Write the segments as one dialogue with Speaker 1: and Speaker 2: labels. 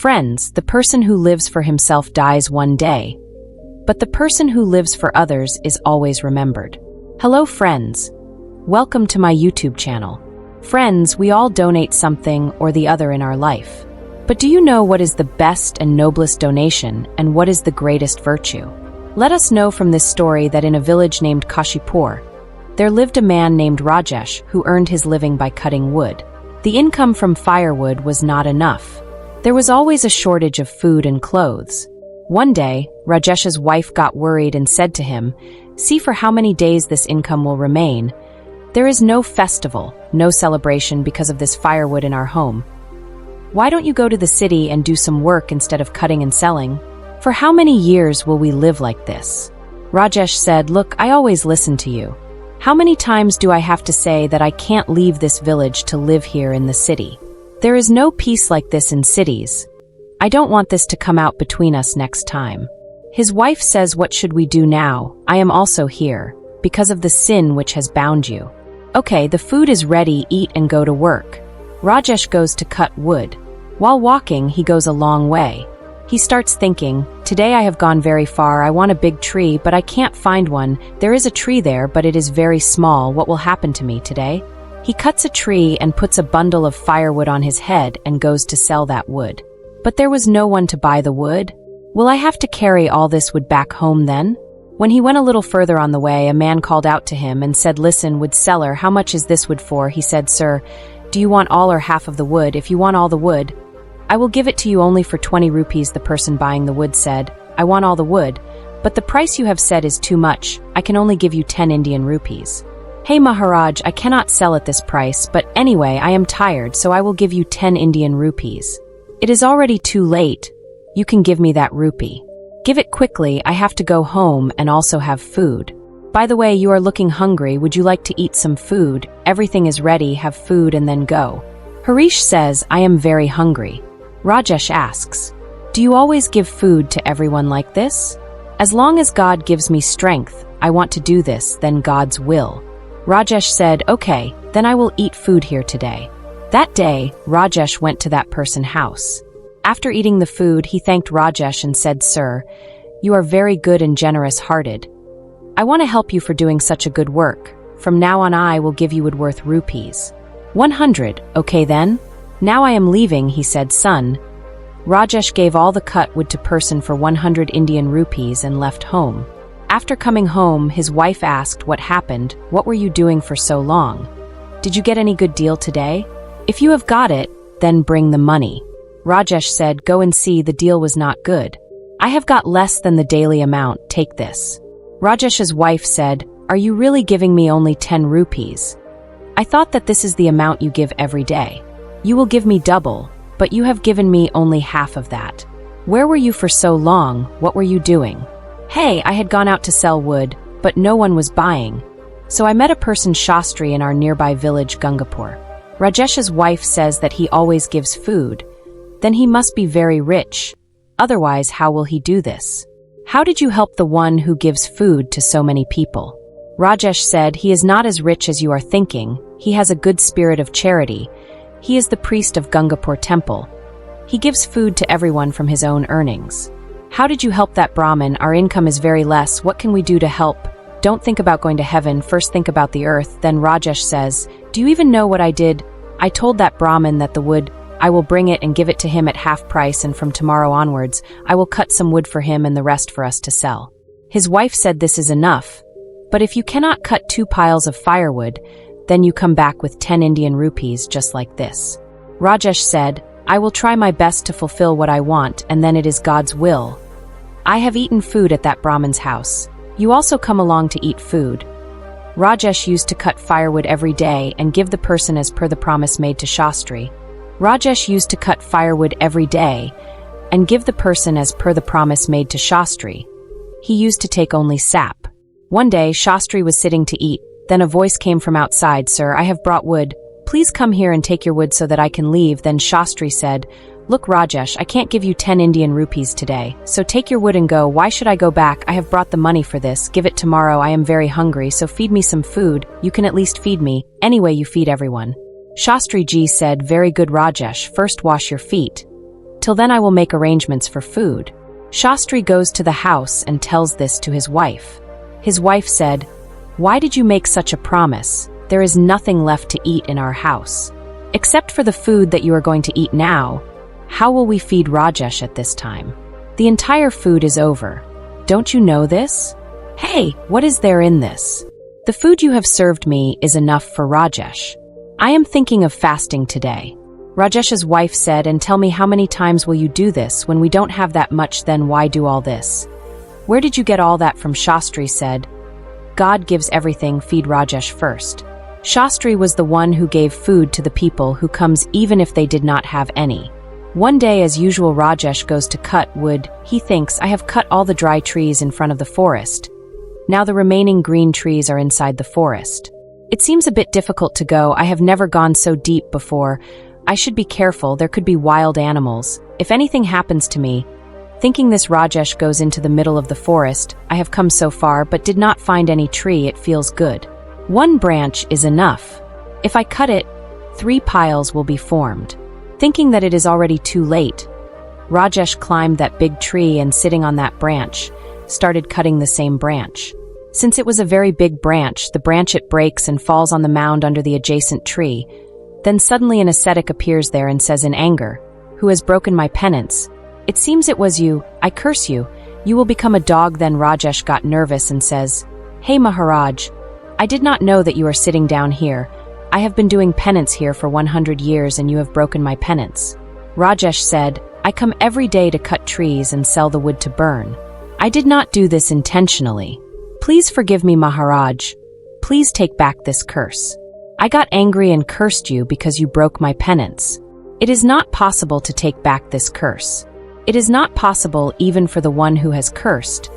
Speaker 1: Friends, the person who lives for himself dies one day, but the person who lives for others is always remembered. Hello friends. Welcome to my YouTube channel. Friends, we all donate something or the other in our life. But do you know what is the best and noblest donation and what is the greatest virtue? Let us know from this story that in a village named Kashipur, there lived a man named Rajesh who earned his living by cutting wood. The income from firewood was not enough. There was always a shortage of food and clothes. One day, Rajesh's wife got worried and said to him, "See for how many days this income will remain. There is no festival, no celebration because of this firewood in our home. Why don't you go to the city and do some work instead of cutting and selling? For how many years will we live like this?" Rajesh said, "Look, I always listen to you. How many times do I have to say that I can't leave this village to live here in the city? There is no peace like this in cities. I don't want this to come out between us next time." His wife says, "What should we do now? I am also here, because of the sin which has bound you." Okay, the food is ready, eat and go to work. Rajesh goes to cut wood. While walking, he goes a long way. He starts thinking, "Today I have gone very far, I want a big tree, but I can't find one. There is a tree there, but it is very small. What will happen to me today?" He cuts a tree and puts a bundle of firewood on his head and goes to sell that wood. But there was no one to buy the wood. Will I have to carry all this wood back home then? When he went a little further on the way, a man called out to him and said, "Listen, wood seller, how much is this wood for?" He said, "Sir, do you want all or half of the wood? If you want all the wood, I will give it to you only for 20 rupees." The person buying the wood said, "I want all the wood, but the price you have said is too much. I can only give you 10 Indian rupees. "Hey Maharaj, I cannot sell at this price, but anyway, I am tired, so I will give you 10 Indian rupees. It is already too late. You can give me that rupee. Give it quickly, I have to go home and also have food. By the way, you are looking hungry, would you like to eat some food? Everything is ready, have food and then go." Harish says, "I am very hungry." Rajesh asks, "Do you always give food to everyone like this?" "As long as God gives me strength, I want to do this, then God's will." Rajesh said, "Okay, then I will eat food here today." That day, Rajesh went to that person's house. After eating the food, he thanked Rajesh and said, "Sir, you are very good and generous-hearted. I want to help you for doing such a good work. From now on I will give you wood worth rupees. 100, okay then? Now I am leaving," he said, "Son." Rajesh gave all the cut wood to person for 100 Indian rupees and left home. After coming home, his wife asked what happened. "What were you doing for so long? Did you get any good deal today? If you have got it, then bring the money." Rajesh said, "Go and see, the deal was not good. I have got less than the daily amount, take this." Rajesh's wife said, "Are you really giving me only 10 rupees? I thought that this is the amount you give every day. You will give me double, but you have given me only half of that. Where were you for so long? What were you doing?" "Hey, I had gone out to sell wood, but no one was buying. So I met a person Shastri in our nearby village Gangapur." Rajesh's wife says that he always gives food. Then he must be very rich. Otherwise, how will he do this? "How did you help the one who gives food to so many people?" Rajesh said, "He is not as rich as you are thinking. He has a good spirit of charity. He is the priest of Gangapur temple. He gives food to everyone from his own earnings." "How did you help that Brahmin? Our income is very less. What can we do to help? Don't think about going to heaven, first think about the earth." Then Rajesh says, "Do you even know what I did? I told that Brahmin that the wood, I will bring it and give it to him at half price, and from tomorrow onwards, I will cut some wood for him and the rest for us to sell." His wife said, "This is enough. But if you cannot cut 2 piles of firewood, then you come back with 10 Indian rupees just like this." Rajesh said, "I will try my best to fulfill what I want, and then it is God's will. I have eaten food at that Brahmin's house. You also come along to eat food." Rajesh used to cut firewood every day and give the person as per the promise made to Shastri. Rajesh used to cut firewood every day and give the person as per the promise made to Shastri. He used to take only sap. One day, Shastri was sitting to eat. Then a voice came from outside, "Sir, I have brought wood. Please come here and take your wood so that I can leave." Then Shastri said, "Look Rajesh, I can't give you 10 Indian rupees today, so take your wood and go. Why should I go back? I have brought the money for this. Give it tomorrow. I am very hungry, so feed me some food. You can at least feed me. Anyway, you feed everyone." Shastri ji said, "Very good Rajesh, first wash your feet." Till then I will make arrangements for food." Shastri goes to the house and tells this to his wife. His wife said, "Why did you make such a promise? There is nothing left to eat in our house. Except for the food that you are going to eat now, how will we feed Rajesh at this time? The entire food is over. Don't you know this? Hey, what is there in this? The food you have served me is enough for Rajesh. I am thinking of fasting today." Rajesh's wife said, "And tell me, how many times will you do this? When we don't have that much, then why do all this? Where did you get all that from?" Shastri said, "God gives everything, feed Rajesh first." Shastri was the one who gave food to the people who comes even if they did not have any. One day, as usual, Rajesh goes to cut wood. He thinks, "I have cut all the dry trees in front of the forest. Now the remaining green trees are inside the forest. It seems a bit difficult to go. I have never gone so deep before. I should be careful, there could be wild animals. If anything happens to me..." Thinking this, Rajesh goes into the middle of the forest. "I have come so far, but did not find any tree. It feels good. One branch is enough. If I cut it, 3 piles will be formed." Thinking that it is already too late, Rajesh climbed that big tree and, sitting on that branch, started cutting the same branch. Since it was a very big branch, it breaks and falls on the mound under the adjacent tree. Then suddenly an ascetic appears there and says in anger, "Who has broken my penance? It seems it was you. I curse you. You will become a dog." Then Rajesh got nervous and says, "Hey Maharaj, I did not know that you are sitting down here. I have been doing penance here for 100 years and you have broken my penance." Rajesh said, "I come every day to cut trees and sell the wood to burn. I did not do this intentionally. Please forgive me, Maharaj. Please take back this curse. I got angry and cursed you because you broke my penance. It is not possible to take back this curse. It is not possible even for the one who has cursed,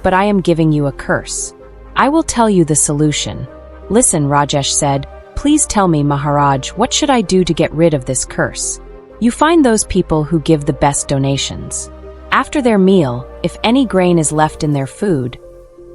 Speaker 1: but I am giving you a curse. I will tell you the solution." "Listen," Rajesh said, "please tell me, Maharaj, what should I do to get rid of this curse?" "You find those people who give the best donations. After their meal, if any grain is left in their food,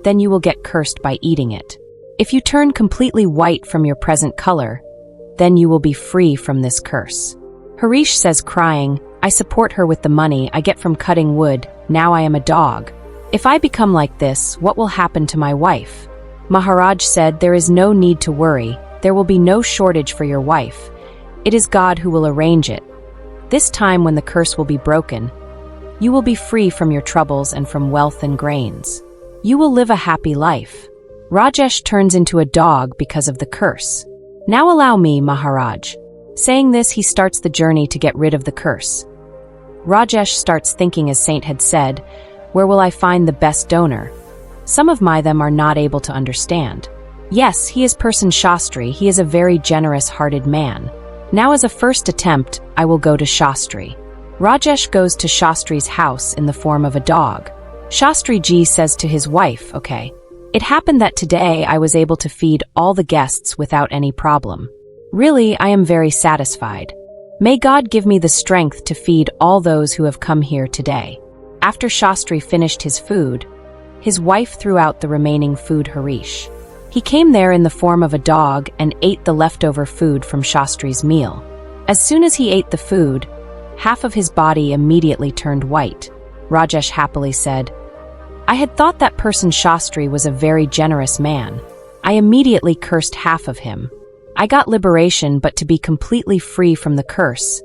Speaker 1: then you will get cursed by eating it. If you turn completely white from your present color, then you will be free from this curse." Harish says, crying, "I support her with the money I get from cutting wood. Now I am a dog. If I become like this, what will happen to my wife?" Maharaj said, "There is no need to worry. There will be no shortage for your wife. It is God who will arrange it. This time when the curse will be broken, you will be free from your troubles and from wealth and grains. You will live a happy life." Rajesh turns into a dog because of the curse. "Now allow me, Maharaj." Saying this, he starts the journey to get rid of the curse. Rajesh starts thinking, as Saint had said, "Where will I find the best donor?" Some of them are not able to understand. Yes, he is person Shastri. He is a very generous-hearted man. Now, as a first attempt, I will go to Shastri. Rajesh goes to Shastri's house in the form of a dog. Shastri ji says to his wife, "Okay, it happened that today I was able to feed all the guests without any problem. Really, I am very satisfied. May God give me the strength to feed all those who have come here today." After Shastri finished his food, his wife threw out the remaining food Harish. He came there in the form of a dog and ate the leftover food from Shastri's meal. As soon as he ate the food, half of his body immediately turned white. Rajesh happily said, "I had thought that person Shastri was a very generous man. I immediately cursed half of him. I got liberation, but to be completely free from the curse,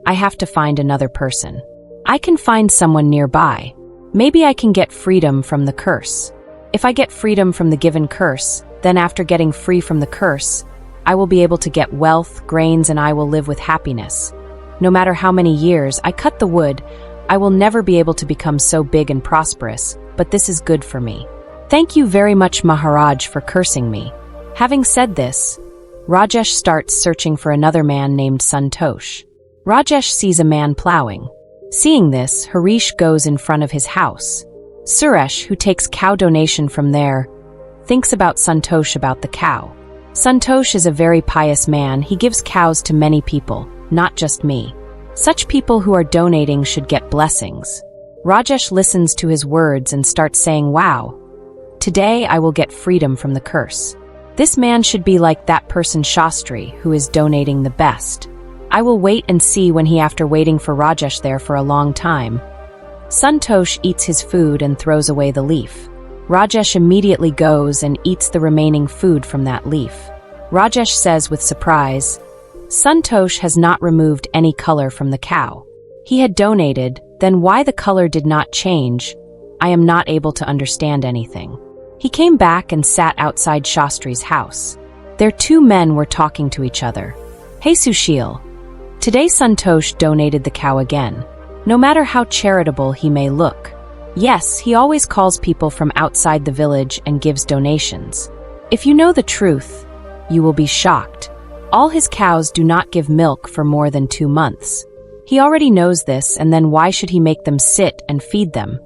Speaker 1: I have to find another person. I can find someone nearby. Maybe I can get freedom from the curse. If I get freedom from the given curse, then after getting free from the curse, I will be able to get wealth, grains, and I will live with happiness. No matter how many years I cut the wood, I will never be able to become so big and prosperous, but this is good for me. Thank you very much, Maharaj, for cursing me." Having said this, Rajesh starts searching for another man named Santosh. Rajesh sees a man plowing. Seeing this, Harish goes in front of his house. Suresh, who takes cow donation from there, thinks about Santosh about the cow. Santosh is a very pious man. He gives cows to many people, not just me. Such people who are donating should get blessings. Rajesh listens to his words and starts saying, "Wow, today I will get freedom from the curse. This man should be like that person Shastri, who is donating the best. I will wait and see when he after waiting for Rajesh there for a long time. Santosh eats his food and throws away the leaf. Rajesh immediately goes and eats the remaining food from that leaf. Rajesh says with surprise, Santosh has not removed any color from the cow. He had donated, then why the color did not change? I am not able to understand anything. He came back and sat outside Shastri's house. Their two men were talking to each other. Hey Sushil. Today Santosh donated the cow again. No matter how charitable he may look. Yes, he always calls people from outside the village and gives donations. If you know the truth, you will be shocked. All his cows do not give milk for more than 2 months. He already knows this, and then why should he make them sit and feed them?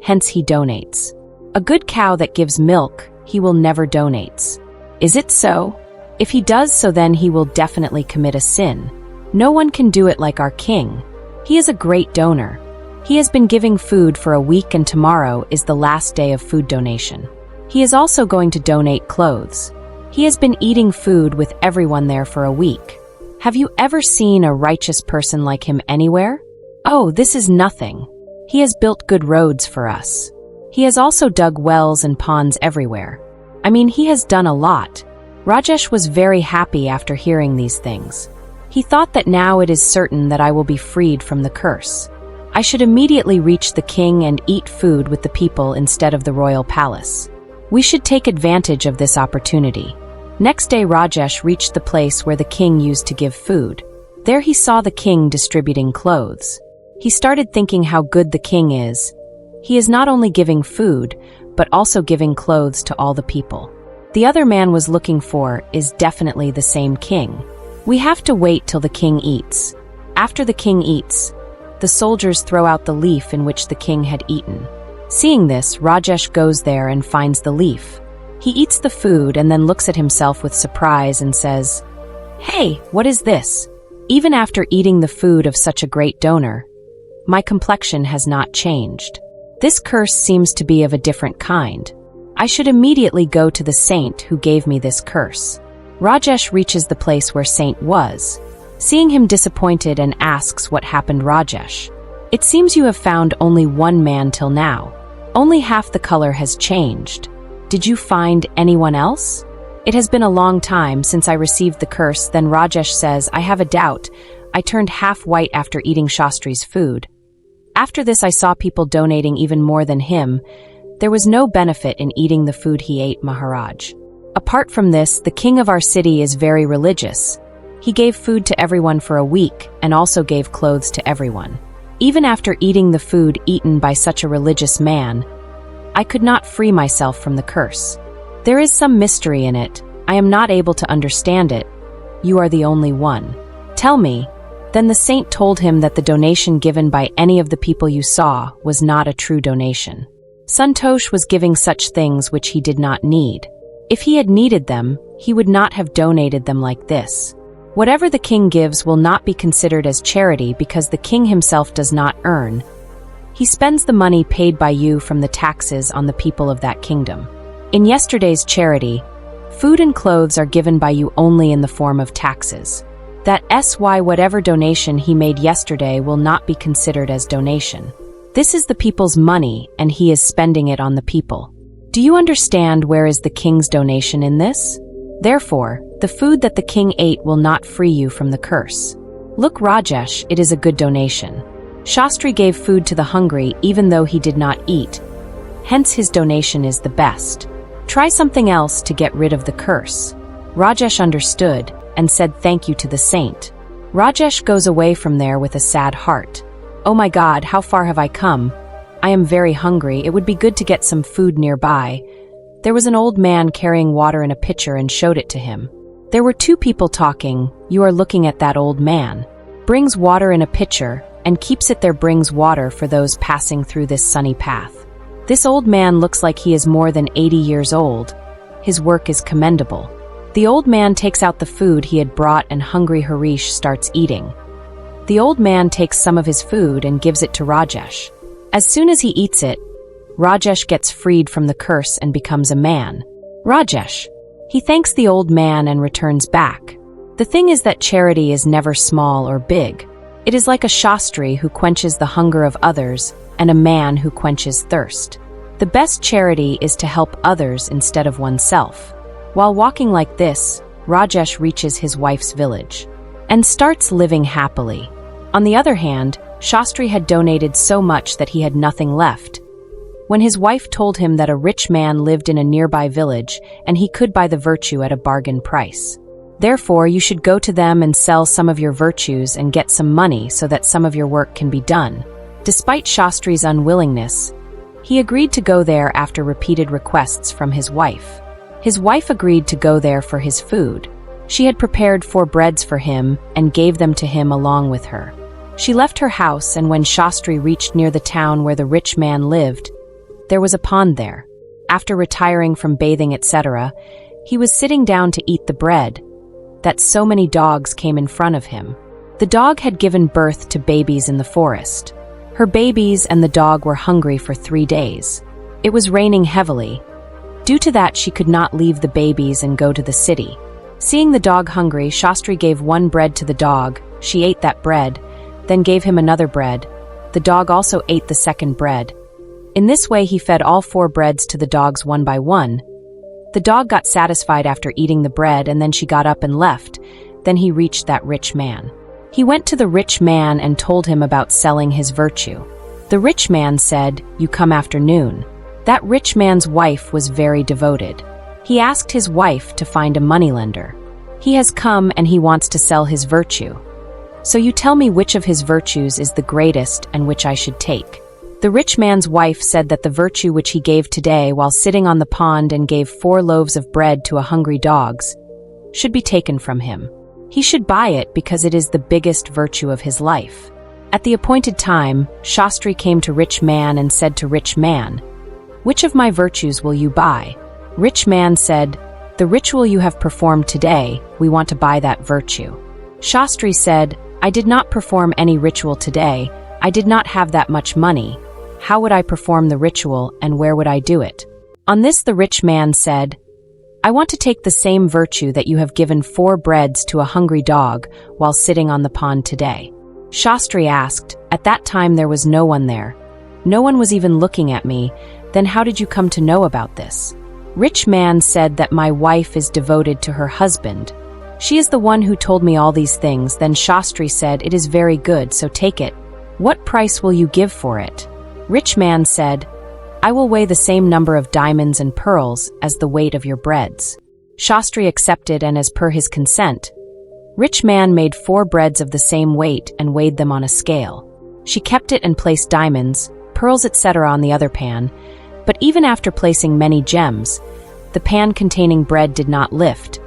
Speaker 1: Hence he donates. A good cow that gives milk, he will never donates. Is it so? If he does so, then he will definitely commit a sin. No one can do it like our king. He is a great donor. He has been giving food for a week and tomorrow is the last day of food donation. He is also going to donate clothes. He has been eating food with everyone there for a week. Have you ever seen a righteous person like him anywhere? Oh, this is nothing. He has built good roads for us. He has also dug wells and ponds everywhere. I mean, he has done a lot. Rajesh was very happy after hearing these things. He thought that now it is certain that I will be freed from the curse. I should immediately reach the king and eat food with the people instead of the royal palace. We should take advantage of this opportunity. Next day Rajesh reached the place where the king used to give food. There he saw the king distributing clothes. He started thinking how good the king is. He is not only giving food, but also giving clothes to all the people. The other man was looking for is definitely the same king. We have to wait till the king eats. After the king eats, the soldiers throw out the leaf in which the king had eaten. Seeing this, Rajesh goes there and finds the leaf. He eats the food and then looks at himself with surprise and says, "Hey, what is this?" Even after eating the food of such a great donor, my complexion has not changed. This curse seems to be of a different kind. I should immediately go to the saint who gave me this curse. Rajesh reaches the place where saint was. Seeing him disappointed and asks what happened. Rajesh, it seems you have found only one man till now. Only half the color has changed. Did you find anyone else? It has been a long time since I received the curse. Then Rajesh says, I have a doubt. I turned half white after eating Shastri's food. After this I saw people donating even more than him. There was no benefit in eating the food he ate, Maharaj. Apart from this, the king of our city is very religious. He gave food to everyone for a week and also gave clothes to everyone. Even after eating the food eaten by such a religious man, I could not free myself from the curse. There is some mystery in it. I am not able to understand it. You are the only one. Tell me. Then the saint told him that the donation given by any of the people you saw was not a true donation. Santosh was giving such things which he did not need. If he had needed them, he would not have donated them like this. Whatever the king gives will not be considered as charity because the king himself does not earn. He spends the money paid by you from the taxes on the people of that kingdom. In yesterday's charity, food and clothes are given by you only in the form of taxes. That SY whatever donation he made yesterday will not be considered as donation. This is the people's money and he is spending it on the people. Do you understand where is the king's donation in this? Therefore, the food that the king ate will not free you from the curse. Look Rajesh, it is a good donation. Shastri gave food to the hungry even though he did not eat. Hence his donation is the best. Try something else to get rid of the curse. Rajesh understood and said thank you to the saint. Rajesh goes away from there with a sad heart. Oh my God, how far have I come? I am very hungry. It would be good to get some food nearby. There was an old man carrying water in a pitcher and showed it to him. There were two people talking. You are looking at that old man. Brings water in a pitcher and keeps it there, brings water for those passing through this sunny path. This old man looks like he is more than 80 years old. His work is commendable. The old man takes out the food he had brought and hungry Harish starts eating. The old man takes some of his food and gives it to Rajesh. As soon as he eats it, Rajesh gets freed from the curse and becomes a man. Rajesh. He thanks the old man and returns back. The thing is that charity is never small or big. It is like a shastri who quenches the hunger of others and a man who quenches thirst. The best charity is to help others instead of oneself. While walking like this, Rajesh reaches his wife's village and starts living happily. On the other hand, Shastri had donated so much that he had nothing left. When his wife told him that a rich man lived in a nearby village and he could buy the virtue at a bargain price. Therefore, you should go to them and sell some of your virtues and get some money so that some of your work can be done. Despite Shastri's unwillingness, he agreed to go there after repeated requests from his wife. His wife agreed to go there for his food. She had prepared 4 breads for him and gave them to him along with her. She left her house, and when Shastri reached near the town where the rich man lived, there was a pond there. After retiring from bathing, etc., he was sitting down to eat the bread that so many dogs came in front of him. The dog had given birth to babies in the forest. Her babies and the dog were hungry for 3 days. It was raining heavily. Due to that, she could not leave the babies and go to the city. Seeing the dog hungry, Shastri gave 1 bread to the dog. She ate that bread, then gave him another bread. The dog also ate the second bread. In this way, he fed all 4 breads to the dogs one by one. The dog got satisfied after eating the bread, and then she got up and left. Then he reached that rich man. He went to the rich man and told him about selling his virtue. The rich man said, "You come after noon." That rich man's wife was very devoted. He asked his wife to find a moneylender. He has come and he wants to sell his virtue. So you tell me which of his virtues is the greatest and which I should take. The rich man's wife said that the virtue which he gave today while sitting on the pond and gave 4 loaves of bread to a hungry dogs should be taken from him. He should buy it because it is the biggest virtue of his life. At the appointed time, Shastri came to rich man and said to rich man, "Which of my virtues will you buy?" Rich man said, "The ritual you have performed today, we want to buy that virtue." Shastri said, "I did not perform any ritual today. I did not have that much money. How would I perform the ritual and where would I do it?" On this, the rich man said, "I want to take the same virtue that you have given 4 breads to a hungry dog while sitting on the pond today." Shastri asked, "At that time there was no one there. No one was even looking at me. Then how did you come to know about this?" Rich man said that my wife is devoted to her husband. She is the one who told me all these things. Then Shastri said, "It is very good, so take it. What price will you give for it?" Rich man said, "I will weigh the same number of diamonds and pearls as the weight of your breads." Shastri accepted, and as per his consent, rich man made 4 breads of the same weight and weighed them on a scale. She kept it and placed diamonds, pearls, etc. on the other pan, but even after placing many gems, the pan containing bread did not lift.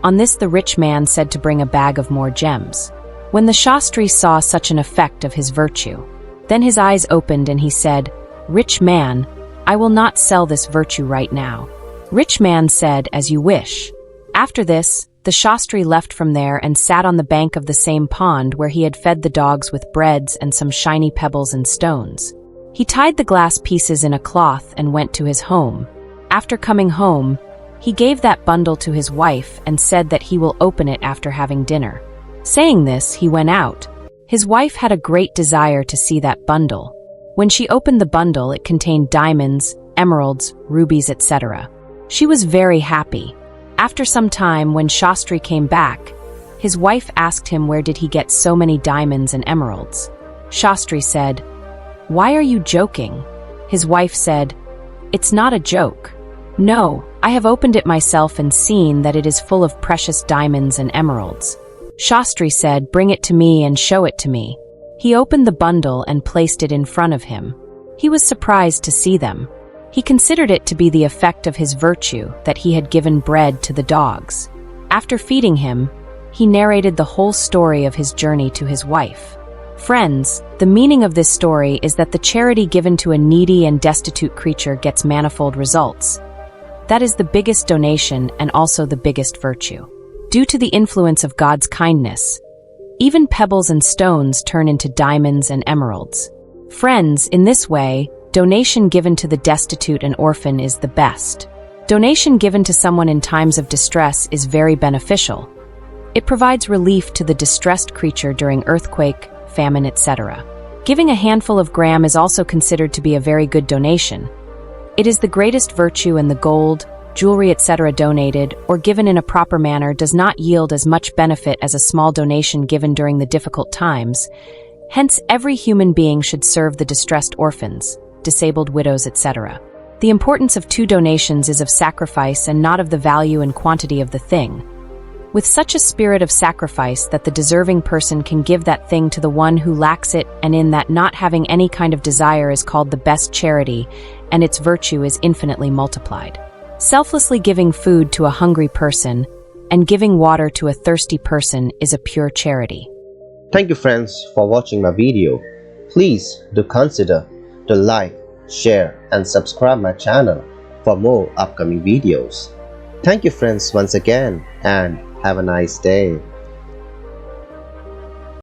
Speaker 1: On this, the rich man said to bring a bag of more gems. When the Shastri saw such an effect of his virtue, then his eyes opened and he said, "Rich man, I will not sell this virtue right now." Rich man said, "As you wish." After this, the Shastri left from there and sat on the bank of the same pond where he had fed the dogs with breads and some shiny pebbles and stones. He tied the glass pieces in a cloth and went to his home. After coming home, he gave that bundle to his wife and said that he will open it after having dinner. Saying this, he went out. His wife had a great desire to see that bundle. When she opened the bundle, it contained diamonds, emeralds, rubies, etc. She was very happy. After some time, when Shastri came back, his wife asked him where did he get so many diamonds and emeralds. Shastri said, "Why are you joking?" His wife said, "It's not a joke. No, I have opened it myself and seen that it is full of precious diamonds and emeralds." Shastri said, "Bring it to me and show it to me." He opened the bundle and placed it in front of him. He was surprised to see them. He considered it to be the effect of his virtue that he had given bread to the dogs. After feeding him, he narrated the whole story of his journey to his wife. Friends, the meaning of this story is that the charity given to a needy and destitute creature gets manifold results. That is the biggest donation and also the biggest virtue. Due to the influence of God's kindness, even pebbles and stones turn into diamonds and emeralds. Friends, in this way, donation given to the destitute and orphan is the best. Donation given to someone in times of distress is very beneficial. It provides relief to the distressed creature during earthquake, famine, etc. Giving a handful of gram is also considered to be a very good donation. It is the greatest virtue, and the gold, jewelry, etc. donated or given in a proper manner does not yield as much benefit as a small donation given during the difficult times. Hence, every human being should serve the distressed orphans, disabled widows, etc. The importance of two donations is of sacrifice and not of the value and quantity of the thing. With such a spirit of sacrifice that the deserving person can give that thing to the one who lacks it, and in that not having any kind of desire is called the best charity, and its virtue is infinitely multiplied. Selflessly giving food to a hungry person and giving water to a thirsty person is a pure charity.
Speaker 2: Thank you friends for watching my video. Please do consider to like, share and subscribe my channel for more upcoming videos. Thank you friends once again, and have a nice day.